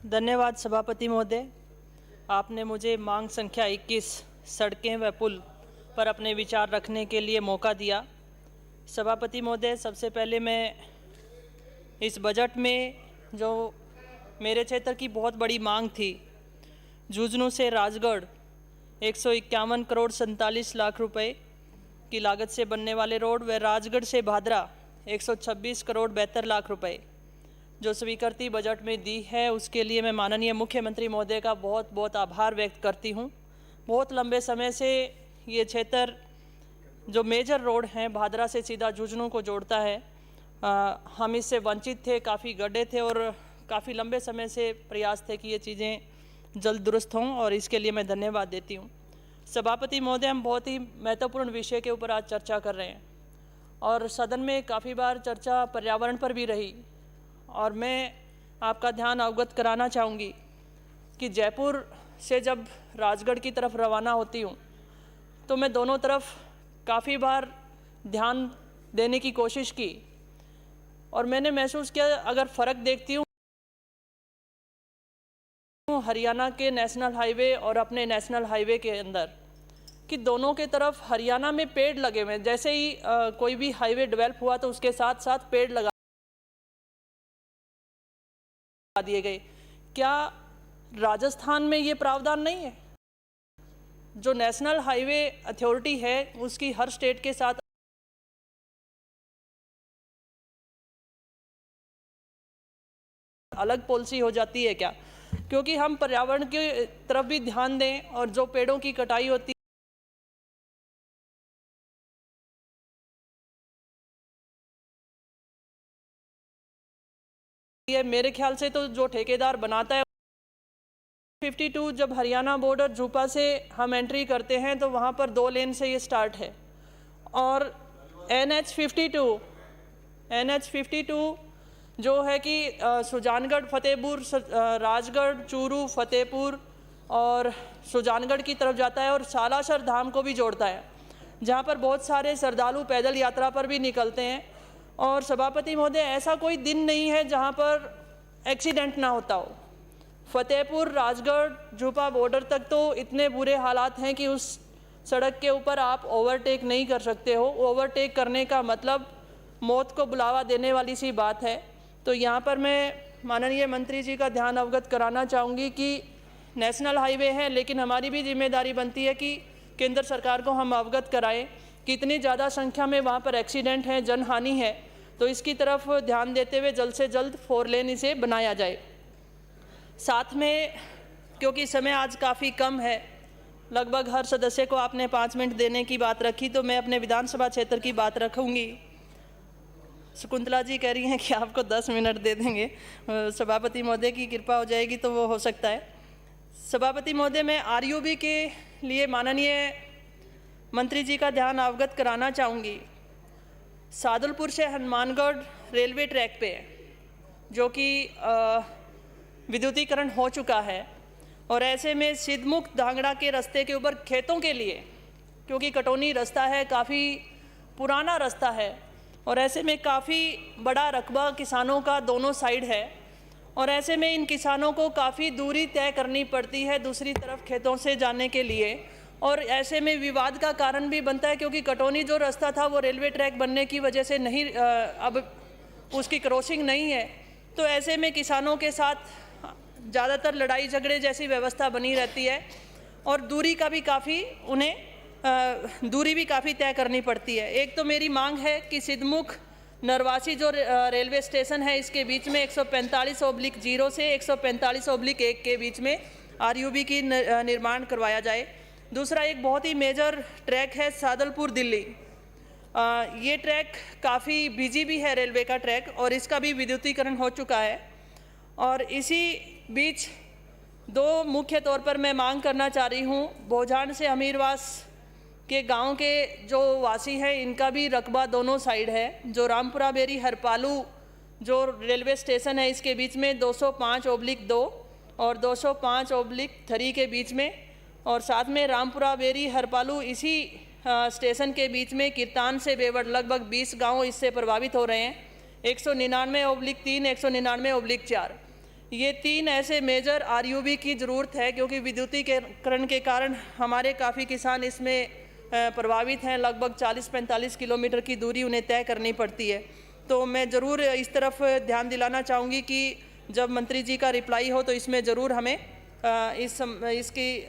धन्यवाद सभापति महोदय। आपने मुझे मांग संख्या 21 सड़कें व पुल पर अपने विचार रखने के लिए मौका दिया। सभापति महोदय, सबसे पहले मैं इस बजट में जो मेरे क्षेत्र की बहुत बड़ी मांग थी, झुंझुनू से राजगढ़ 151 करोड़ 47 लाख रुपए की लागत से बनने वाले रोड व राजगढ़ से भादरा 126 करोड़ 72 लाख रुपए जो स्वीकृति बजट में दी है, उसके लिए मैं माननीय मुख्यमंत्री महोदय का बहुत बहुत आभार व्यक्त करती हूँ। बहुत लंबे समय से ये क्षेत्र जो मेजर रोड हैं भादरा से सीधा झुंझुनू को जोड़ता है, हम इससे वंचित थे, काफ़ी गड्ढे थे और काफ़ी लंबे समय से प्रयास थे कि ये चीज़ें जल्द दुरुस्त हों, और इसके लिए मैं धन्यवाद देती हूँ। सभापति महोदय, हम बहुत ही महत्वपूर्ण विषय के ऊपर आज चर्चा कर रहे हैं और सदन में काफ़ी बार चर्चा पर्यावरण पर भी रही, और मैं आपका ध्यान अवगत कराना चाहूँगी कि जयपुर से जब राजगढ़ की तरफ रवाना होती हूँ तो मैं दोनों तरफ काफ़ी बार ध्यान देने की कोशिश की और मैंने महसूस किया, अगर फ़र्क देखती हूँ हरियाणा के नेशनल हाईवे और अपने नेशनल हाईवे के अंदर, कि दोनों के तरफ हरियाणा में पेड़ लगे हुए हैं। जैसे ही कोई भी हाईवे डेवलप हुआ तो उसके साथ साथ पेड़ लगा दिए गए। क्या राजस्थान में ये प्रावधान नहीं है? जो नेशनल हाईवे अथॉरिटी है उसकी हर स्टेट के साथ अलग पॉलिसी हो जाती है क्या? क्योंकि हम पर्यावरण की तरफ भी ध्यान दें और जो पेड़ों की कटाई होती है, मेरे ख्याल से तो जो ठेकेदार बनाता है 52 जब हरियाणा बॉर्डर झूपा से हम एंट्री करते हैं तो वहाँ पर 2 लेन से ये स्टार्ट है, और NH 52 जो है कि सुजानगढ़ फतेहपुर राजगढ़ चूरू फतेहपुर और सुजानगढ़ की तरफ जाता है और सालासर धाम को भी जोड़ता है, जहाँ पर बहुत सारे श्रद्धालु पैदल यात्रा पर भी निकलते हैं। और सभापति महोदय, ऐसा कोई दिन नहीं है जहाँ पर एक्सीडेंट ना होता हो। फतेहपुर राजगढ़ झूपा बॉर्डर तक तो इतने बुरे हालात हैं कि उस सड़क के ऊपर आप ओवरटेक नहीं कर सकते हो। ओवरटेक करने का मतलब मौत को बुलावा देने वाली सी बात है। तो यहाँ पर मैं माननीय मंत्री जी का ध्यान अवगत कराना चाहूँगी कि नेशनल हाईवे है, लेकिन हमारी भी जिम्मेदारी बनती है कि केंद्र सरकार को हम अवगत कराएं कि इतनी ज़्यादा संख्या में वहाँ पर एक्सीडेंट हैं, जनहानि है, तो इसकी तरफ ध्यान देते हुए जल्द से जल्द 4 लेन इसे बनाया जाए। साथ में, क्योंकि समय आज काफ़ी कम है, लगभग हर सदस्य को आपने 5 मिनट देने की बात रखी, तो मैं अपने विधानसभा क्षेत्र की बात रखूँगी। शकुंतला जी कह रही हैं कि आपको 10 मिनट दे देंगे, सभापति महोदय की कृपा हो जाएगी तो वो हो सकता है। सभापति महोदय, मैं RUB के लिए माननीय मंत्री जी का ध्यान अवगत कराना चाहूँगी। सादुलपुर से हनुमानगढ़ रेलवे ट्रैक पे है, जो कि विद्युतीकरण हो चुका है, और ऐसे में सिद्धमुख धांगड़ा के रास्ते के ऊपर खेतों के लिए, क्योंकि कटौनी रास्ता है, काफ़ी पुराना रास्ता है, और ऐसे में काफ़ी बड़ा रकबा किसानों का दोनों साइड है, और ऐसे में इन किसानों को काफ़ी दूरी तय करनी पड़ती है दूसरी तरफ खेतों से जाने के लिए, और ऐसे में विवाद का कारण भी बनता है, क्योंकि कटौनी जो रास्ता था वो रेलवे ट्रैक बनने की वजह से नहीं, अब उसकी क्रॉसिंग नहीं है। तो ऐसे में किसानों के साथ ज़्यादातर लड़ाई झगड़े जैसी व्यवस्था बनी रहती है, और दूरी का भी काफ़ी उन्हें दूरी भी काफ़ी तय करनी पड़ती है। एक तो मेरी मांग है कि सिद्धमुख नरवासी जो रेलवे स्टेशन है, इसके बीच में 145/0 से 145/1 के बीच में RUB की निर्माण करवाया जाए। दूसरा, एक बहुत ही मेजर ट्रैक है सादुलपुर दिल्ली। ये ट्रैक काफ़ी बिजी भी है रेलवे का ट्रैक, और इसका भी विद्युतीकरण हो चुका है। और इसी बीच 2 मुख्य तौर पर मैं मांग करना चाह रही हूँ। भोजान से अमीरवास के गांव के जो वासी हैं, इनका भी रकबा दोनों साइड है। जो रामपुरा बेरी हरपालू जो रेलवे स्टेशन है, इसके बीच में 205/2 और 205/3 के बीच में, और साथ में रामपुरा बेरी हरपालू इसी स्टेशन के बीच में किरतान से बेवड़ लगभग 20 गांव इससे प्रभावित हो रहे हैं। 199/3, 199/4। ये 3 ऐसे मेजर आरयूबी की ज़रूरत है, क्योंकि विद्युतीकरण के कारण हमारे काफ़ी किसान इसमें प्रभावित हैं। लगभग 40-45 किलोमीटर की दूरी उन्हें तय करनी पड़ती है। तो मैं ज़रूर इस तरफ ध्यान दिलाना चाहूँगी कि जब मंत्री जी का रिप्लाई हो तो इसमें ज़रूर हमें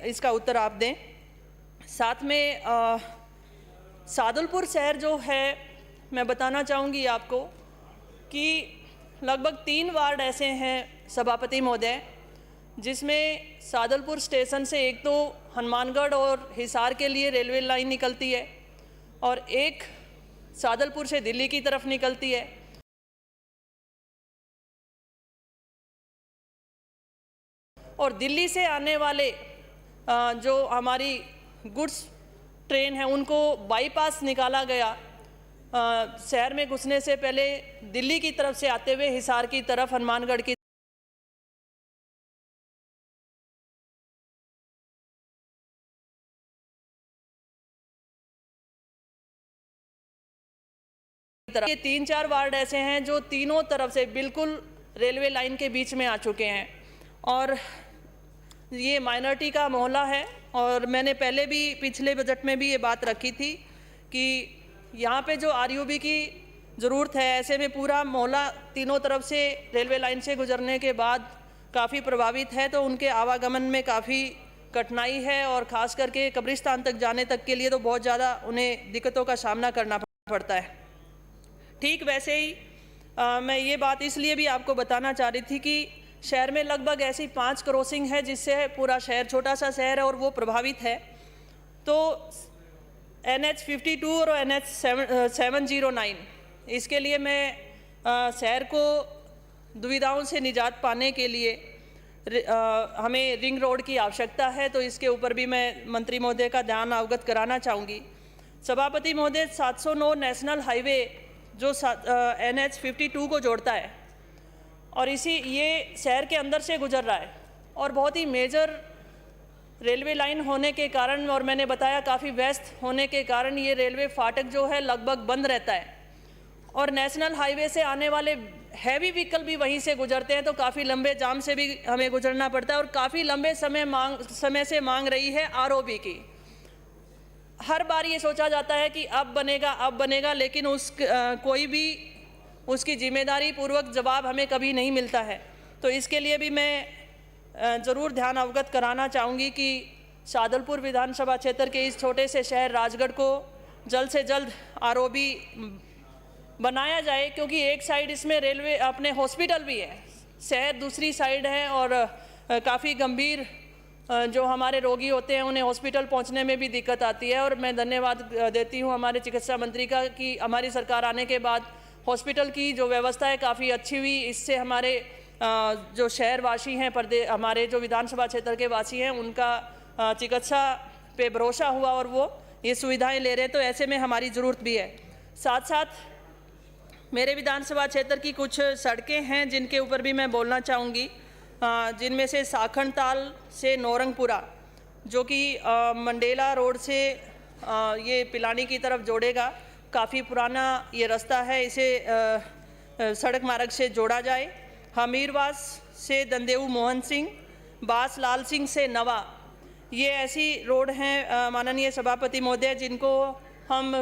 इसका उत्तर आप दें। साथ में सादुलपुर शहर जो है, मैं बताना चाहूँगी आपको कि लगभग 3 वार्ड ऐसे हैं सभापति महोदय, जिसमें सादुलपुर स्टेशन से एक तो हनुमानगढ़ और हिसार के लिए रेलवे लाइन निकलती है और एक सादुलपुर से दिल्ली की तरफ निकलती है। और दिल्ली से आने वाले जो हमारी गुड्स ट्रेन है उनको बाईपास निकाला गया। शहर में घुसने से पहले दिल्ली की तरफ से आते हुए हिसार की तरफ, हनुमानगढ़ की तरफ। ये 3-4 वार्ड ऐसे हैं जो तीनों तरफ से बिल्कुल रेलवे लाइन के बीच में आ चुके हैं और ये माइनॉरिटी का मोहल्ला है। और मैंने पहले भी पिछले बजट में भी ये बात रखी थी कि यहाँ पे जो आरयूबी की ज़रूरत है, ऐसे में पूरा मोहल्ला तीनों तरफ से रेलवे लाइन से गुजरने के बाद काफ़ी प्रभावित है, तो उनके आवागमन में काफ़ी कठिनाई है और ख़ास करके कब्रिस्तान तक जाने तक के लिए तो बहुत ज़्यादा उन्हें दिक्कतों का सामना करना पड़ता है। ठीक वैसे ही मैं ये बात इसलिए भी आपको बताना चाह रही थी कि शहर में लगभग ऐसी 5 क्रॉसिंग है जिससे पूरा शहर, छोटा सा शहर है और वो प्रभावित है। तो NH52 और NH709, इसके लिए मैं शहर को दुविधाओं से निजात पाने के लिए हमें रिंग रोड की आवश्यकता है, तो इसके ऊपर भी मैं मंत्री महोदय का ध्यान अवगत कराना चाहूँगी। सभापति महोदय, 709 नेशनल हाईवे जो NH52 को जोड़ता है और ये शहर के अंदर से गुजर रहा है और बहुत ही मेजर रेलवे लाइन होने के कारण, और मैंने बताया काफ़ी व्यस्त होने के कारण, ये रेलवे फाटक जो है लगभग बंद रहता है और नेशनल हाईवे से आने वाले हैवी व्हीकल भी वहीं से गुजरते हैं, तो काफ़ी लंबे जाम से भी हमें गुजरना पड़ता है और काफ़ी लंबे समय से मांग रही है आरओबी की। हर बार ये सोचा जाता है कि अब बनेगा, लेकिन कोई भी उसकी जिम्मेदारी पूर्वक जवाब हमें कभी नहीं मिलता है। तो इसके लिए भी मैं ज़रूर ध्यान अवगत कराना चाहूँगी कि सादुलपुर विधानसभा क्षेत्र के इस छोटे से शहर राजगढ़ को जल्द से जल्द आरओबी बनाया जाए, क्योंकि एक साइड इसमें रेलवे अपने हॉस्पिटल भी है, शहर दूसरी साइड है और काफ़ी गंभीर जो हमारे रोगी होते हैं उन्हें हॉस्पिटल पहुंचने में भी दिक्कत आती है। और मैं धन्यवाद देती हूं हमारे चिकित्सा मंत्री का कि हमारी सरकार आने के बाद हॉस्पिटल की जो व्यवस्था है काफ़ी अच्छी हुई। इससे हमारे जो शहरवासी हैं, हमारे जो विधानसभा क्षेत्र के वासी हैं, उनका चिकित्सा पे भरोसा हुआ और वो ये सुविधाएं ले रहे हैं, तो ऐसे में हमारी ज़रूरत भी है। साथ साथ मेरे विधानसभा क्षेत्र की कुछ सड़कें हैं जिनके ऊपर भी मैं बोलना चाहूँगी, जिनमें से साखणताल से नौरंगपुरा, जो कि मंडेला रोड से ये पिलानी की तरफ जोड़ेगा, काफ़ी पुराना ये रास्ता है, इसे सड़क मार्ग से जोड़ा जाए। हमीरवास से दंदेऊ मोहन सिंह, बास लाल सिंह से नवा, ये ऐसी रोड हैं माननीय सभापति महोदय जिनको हम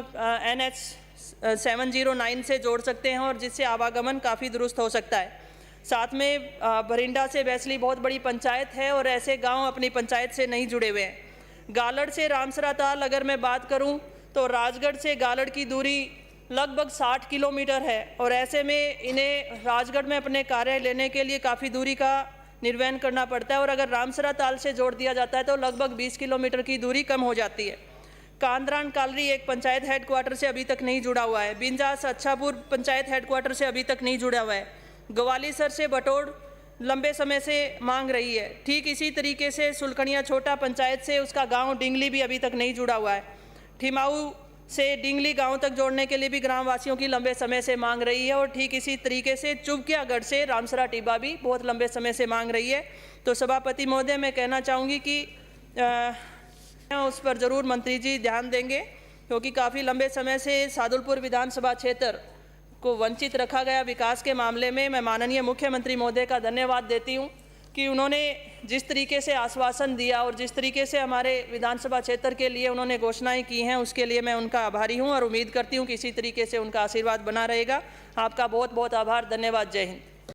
NH709 से जोड़ सकते हैं और जिससे आवागमन काफ़ी दुरुस्त हो सकता है। साथ में भरिंडा से वैसली बहुत बड़ी पंचायत है और ऐसे गांव अपनी पंचायत से नहीं जुड़े हुए हैं। गालड़ से रामसरा ताल अगर मैं बात करूं तो राजगढ़ से गालड़ की दूरी लगभग 60 किलोमीटर है और ऐसे में इन्हें राजगढ़ में अपने कार्य लेने के लिए काफ़ी दूरी का निर्वहन करना पड़ता है और अगर रामसरा ताल से जोड़ दिया जाता है तो लगभग 20 किलोमीटर की दूरी कम हो जाती है। कांद्रान कालरी एक पंचायत हेडक्वार्टर से अभी तक नहीं जुड़ा हुआ है। बिंजास अच्छापुर पंचायत हेडक्वार्टर से अभी तक नहीं जुड़ा हुआ है। ग्वालीसर से बटोड़ लंबे समय से मांग रही है। ठीक इसी तरीके से सुलकनिया छोटा पंचायत से उसका गांव डिंगली भी अभी तक नहीं जुड़ा हुआ है। ठिमाऊ से डिंगली गांव तक जोड़ने के लिए भी ग्रामवासियों की लंबे समय से मांग रही है और ठीक इसी तरीके से चुबकियागढ़ से रामसरा टिब्बा भी बहुत लंबे समय से मांग रही है। तो सभापति महोदय, मैं कहना चाहूँगी कि उस पर ज़रूर मंत्री जी ध्यान देंगे, क्योंकि काफ़ी लंबे समय से सादुलपुर विधानसभा क्षेत्र को वंचित रखा गया विकास के मामले में मैं माननीय मुख्यमंत्री महोदय का धन्यवाद देती हूँ कि उन्होंने जिस तरीके से आश्वासन दिया और जिस तरीके से हमारे विधानसभा क्षेत्र के लिए उन्होंने घोषणाएं की हैं, उसके लिए मैं उनका आभारी हूं और उम्मीद करती हूं कि इसी तरीके से उनका आशीर्वाद बना रहेगा। आपका बहुत बहुत आभार, धन्यवाद, जय हिंद।